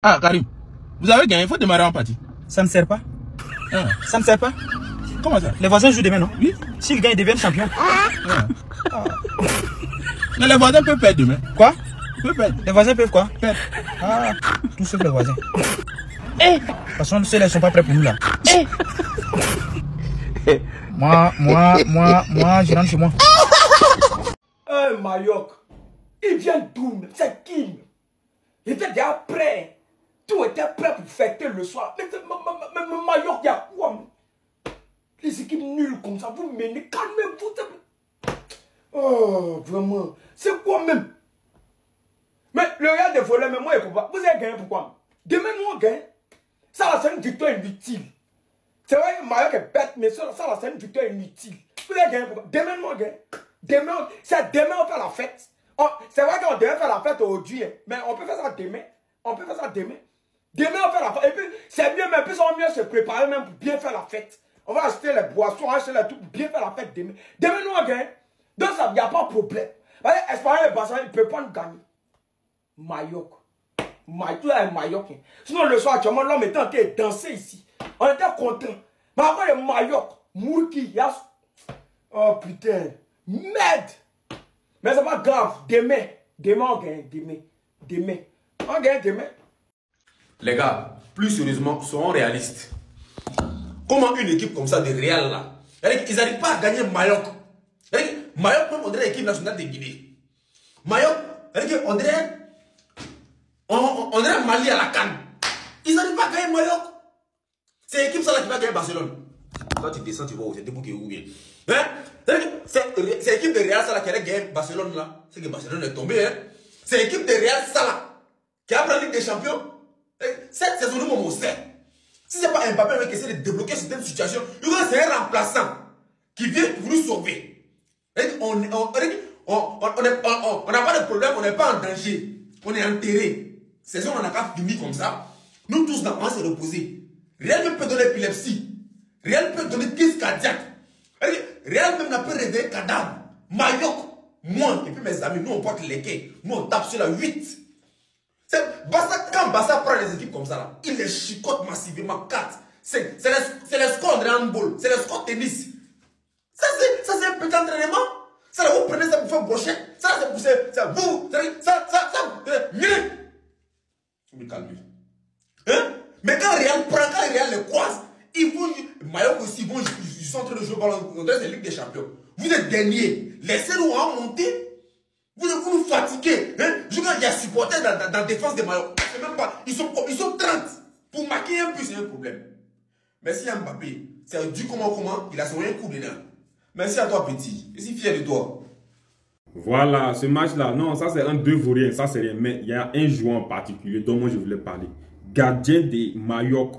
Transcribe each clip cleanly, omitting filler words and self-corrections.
Ah, Karim, vous avez gagné, il faut démarrer en partie. Ça ne sert pas. Ah. Ça ne sert pas. Comment ça? Les voisins jouent demain, non? Oui. S'ils gagnent, ils deviennent champions. Ah. Ah. Mais les voisins peuvent perdre demain. Quoi? Ils peuvent perdre. Les voisins peuvent quoi? Perdre. Ah, tous sauf les voisins. De toute façon, ceux-là, ils sont pas prêts pour nous, là. Moi, je rentre chez moi. Mayoc, il vient d'où? C'est qui? Il était déjà prêt. Tout était prêt pour fêter le soir. Mais Mayoc, il y a quoi? Les équipes nulles comme ça, vous menez, calmez-vous. Oh, vraiment, c'est quoi même? Mais le Real de voler, mais moi, et pourquoi? Vous avez gagné pourquoi? Demain, nous, on gagne. Ça, là, c'est une victoire inutile. C'est vrai que Mayoc est bête, mais ça, là, c'est une victoire inutile. Vous avez gagné pourquoi? Demain, nous, on gagne. Demain, c'est demain, on fait la fête. C'est vrai qu'on devait faire la fête aujourd'hui, hein, mais on peut faire ça demain. On peut faire ça demain. Demain, on fait la fête. Et puis, c'est mieux, mais plus on va mieux se préparer même pour bien faire la fête. On va acheter les boissons, on va acheter les trucs pour bien faire la fête demain. Demain, nous, on gagne. Donc, il n'y a pas de problème. Espanyol et Barcelone, ils ne peuvent pas nous gagner. Mayoc. Tout là est Mayoc. Hein. Sinon, le soir, actuellement, l'homme était en train de danser ici. On était content. Mais après, le Mayoc, Mourki, Yas. Oh putain. Merde. Mais c'est pas grave. Demain, on gagne. Demain. On gagne demain. Les gars, plus sérieusement, soyons réalistes. Comment une équipe comme ça de Real là, ils n'arrivent pas à gagner Mayoc. Mayoc même on dirait l'équipe nationale de Guinée. Mayoc, on dirait Mali à la CAN. Ils n'arrivent pas à gagner Mayoc. C'est l'équipe ça là qui va gagner Barcelone. Quand tu descends, tu vois où c'est debout qui est où bien. Hein? C'est l'équipe de Real ça là qui a gagné Barcelone là. C'est que Barcelone est tombé. Hein? C'est l'équipe de Real ça là qui a pris la Ligue des Champions. Cette saison, nous, on sait. Si ce n'est pas Mbappé qui essaie de débloquer certaines situations, c'est un remplaçant qui vient pour nous sauver. On n'a pas de problème, on n'est pas en danger. On est enterré. Saison, on n'a pas fini comme ça. Nous tous, on va se reposer. Rien ne peut donner épilepsie. Rien ne peut donner crise cardiaque. Rien même n'a peut réveiller cadavre. Mayoc, moi, et puis mes amis, nous on porte les quais. Nous on tape sur la 8. Quand Barça prend les équipes comme ça, là, il les chicote massivement 4. C'est les scores de handball, c'est les scores de tennis. Ça c'est un petit entraînement. Ça là, vous prenez ça pour faire brochet. Ça c'est pour vous. Vous me calmez. Hein? Mais quand Real prend, quand Real les croise, ils vont. Mayoc aussi, ils sont en train de jouer ballon. On dirait c'est Ligue des Champions. Vous êtes dernier. Laissez-nous en monter. Vous nous fatiguez. Hein? Je regarde, il y a supporters dans la défense des Mayoc. Même pas. Ils sont 30. Pour marquer un peu, c'est un problème. Merci à Mbappé. C'est du comment, il a son un coup dedans. Merci à toi, petit. Je suis fier de toi. Voilà, ce match-là, non, ça c'est un 2 vaurien, ça c'est rien. Mais il y a un joueur en particulier dont moi je voulais parler. Gardien des Mayoc.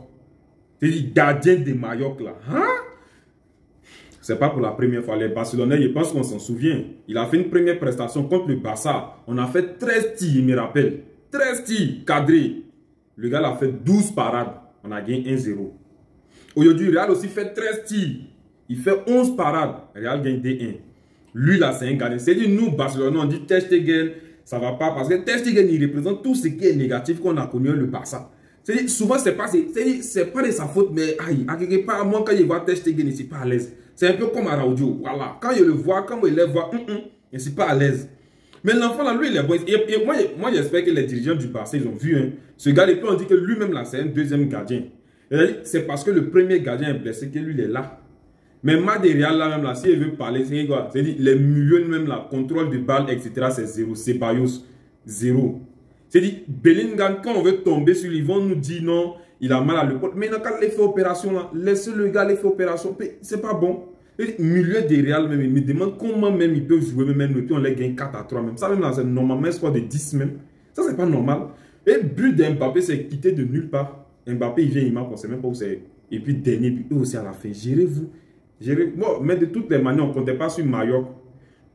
C'est-à-dire gardien des Mayoc là. Hein? C'est pas pour la première fois. Les Barcelonais, je pense qu'on s'en souvient. Il a fait une première prestation contre le Barça. On a fait 13 tirs, il me rappelle. 13 tirs cadrés. Le gars a fait 12 parades. On a gagné 1-0. Aujourd'hui, Real aussi fait 13 tirs. Il fait 11 parades. Real gagne D1. Lui là, c'est un gardien. C'est-à-dire, nous, Barcelonais, on dit Ter Stegen, ça va pas. Parce que Ter Stegen, il représente tout ce qui est négatif qu'on a connu le Barça. C'est-à-dire, souvent, c'est pas de sa faute, mais aïe, à quelque part, moi, quand il voit Ter Stegen, il n'est pas à l'aise. C'est un peu comme Araujo. Voilà. Quand il le voit, quand il le voit, il n'est pas à l'aise. Mais l'enfant là, lui, il est bon. Et moi j'espère que les dirigeants du Barça, ils ont vu. Hein, ce gars, et puis on dit que lui-même là, c'est un deuxième gardien. C'est parce que le premier gardien est blessé que lui, il est là. Mais Madérial là, même là, s'il veut parler, c'est quoi? C'est-à-dire, les milieux même là, contrôle de balle, etc., c'est 0. Ceballos, 0. C'est-à-dire, Bellingham, quand on veut tomber sur lui, ils vont nous dire non, il a mal à l'épaule. Mais quand il fait opération là, laissez le gars aller faire opération. C'est pas bon. Milieu des Real, même, il me demande comment même ils peuvent jouer, même le on les gagne 4-3 même. Ça même là, c'est normalement un score de 10 même. Ça, c'est pas normal. Et le but d'Mbappé, c'est quitter de nulle part. Mbappé, il vient, il marque, on sait même pas où c'est. Et puis, dernier but, eux aussi à la fin. Gérez-vous. Bon, mais de toutes les manières, on ne comptait pas sur Mayoc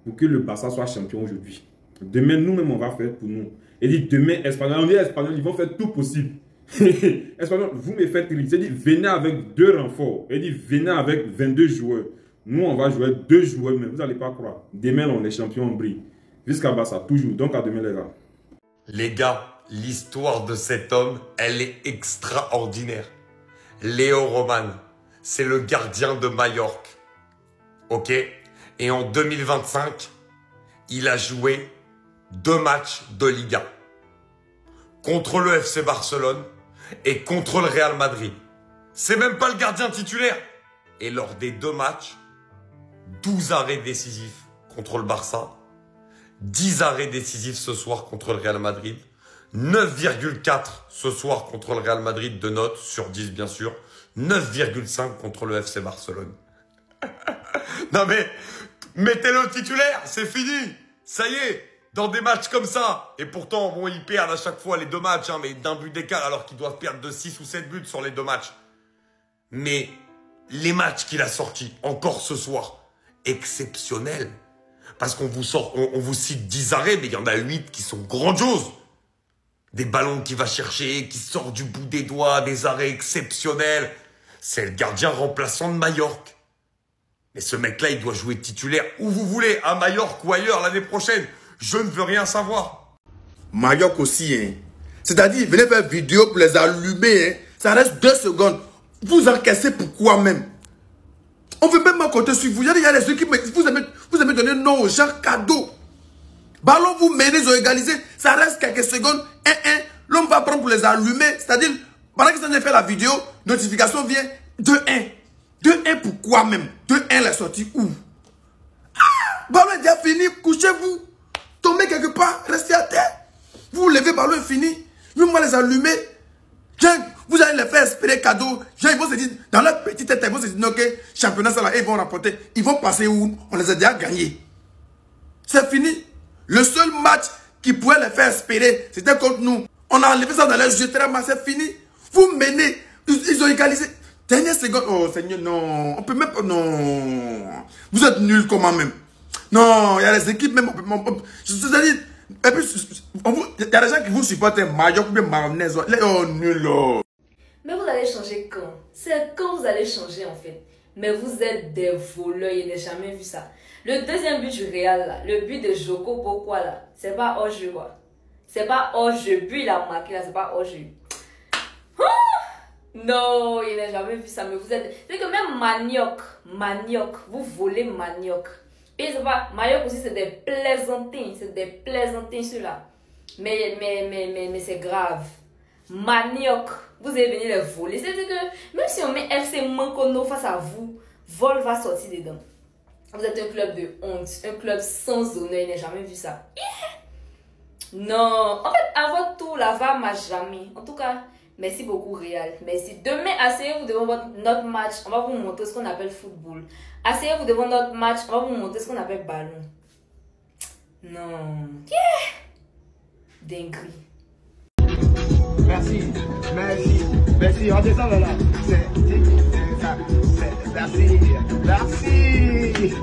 pour que le Barça soit champion aujourd'hui. Demain, nous-mêmes, on va faire pour nous. Et dit, demain, Espagnol, on dit Espagnol, ils vont faire tout possible. Espagnol, vous me faites rire. C'est dit, venez avec 2 renforts. Et dit, venez avec 22 joueurs. Nous, on va jouer 2 joueurs, mais vous n'allez pas croire. Demain, on est champion, on brille. Jusqu'à Barça, toujours. Donc, à demain, les gars. Les gars, l'histoire de cet homme, elle est extraordinaire. Léo Roman, c'est le gardien de Majorque. Ok? Et en 2025, il a joué 2 matchs de Liga. Contre le FC Barcelone et contre le Real Madrid. C'est même pas le gardien titulaire. Et lors des 2 matchs, 12 arrêts décisifs contre le Barça, 10 arrêts décisifs ce soir contre le Real Madrid, 9,4 ce soir contre le Real Madrid de notes, sur 10 bien sûr, 9,5 contre le FC Barcelone. Non mais, mettez-le titulaire, c'est fini. Ça y est, dans des matchs comme ça. Et pourtant, bon, ils perdent à chaque fois les 2 matchs, hein, mais d'un but d'écart, alors qu'ils doivent perdre de 6 ou 7 buts sur les 2 matchs. Mais les matchs qu'il a sortis, encore ce soir, exceptionnels. Parce qu'on vous sort, on vous cite 10 arrêts, mais il y en a 8 qui sont grandioses. Des ballons qu'il va chercher, qui sortent du bout des doigts, des arrêts exceptionnels. C'est le gardien remplaçant de Majorque. Mais ce mec-là, il doit jouer titulaire où vous voulez, à Majorque ou ailleurs l'année prochaine. Je ne veux rien savoir. Majorque aussi, hein. C'est-à-dire, venez faire vidéo pour les allumer, hein. Ça reste 2 secondes. Vous encaissez pourquoi même? On ne veut même pas compter sur vous. Il y a des équipes, vous aimez donner non aux gens cadeaux. Ballon, vous menez, ils ont égalisé. Ça reste quelques secondes. 1-1. L'homme va prendre pour les allumer. C'est-à-dire, pendant qu'ils ont fait la vidéo, notification vient 2-1. 2-1 pourquoi même? 2-1 la sortie où? Ballon est déjà fini. Couchez-vous. Tombez quelque part. Restez à terre. Vous vous levez, ballon est fini. Nous, on va les allumer. Vous allez les faire espérer cadeau. Ils vont se dire, dans leur petite tête, ils vont se dire, ok, championnat, ça là, ils vont remporter. Ils vont passer où? On les a déjà gagnés. C'est fini. Le seul match qui pouvait les faire espérer, c'était contre nous. On a enlevé ça dans les jeux, très mal, c'est fini. Vous menez. Ils ont égalisé. Dernière seconde. Oh Seigneur, non. On peut même pas. Non. Vous êtes nuls comment même. Non, il y a des équipes même. C'est-à-dire. Et puis, il y a des gens qui vous supportent Majorque ou bien Marnaise. Oh, nul. Mais vous allez changer quand? C'est quand vous allez changer en fait. Mais vous êtes des voleurs, je n'ai jamais vu ça. Le deuxième but du Real, là, le but de Joko Pourquoi là, c'est pas hors-jeu quoi. C'est pas hors-jeu. But il a marqué là, c'est pas hors-jeu. Non, il n'a jamais vu ça. Mais vous êtes. C'est que même manioc, vous volez manioc. Et c'est pas. Manioc aussi, c'est des plaisantins. C'est des plaisantins ceux-là. Mais c'est grave. Manioc, vous allez venir les voler. C'est-à-dire que même si on met FC Mankono face à vous, vol va sortir dedans. Vous êtes un club de honte, un club sans honneur. Il n'a jamais vu ça. Non, en fait, avant tout, la VAR m'a jamais. En tout cas, merci beaucoup Real. Merci. Demain, asseyez-vous devant notre match. On va vous montrer ce qu'on appelle football. Asseyez-vous devant notre match. On va vous montrer ce qu'on appelle ballon. Non. Dinguerie. Merci, redescends là. Merci.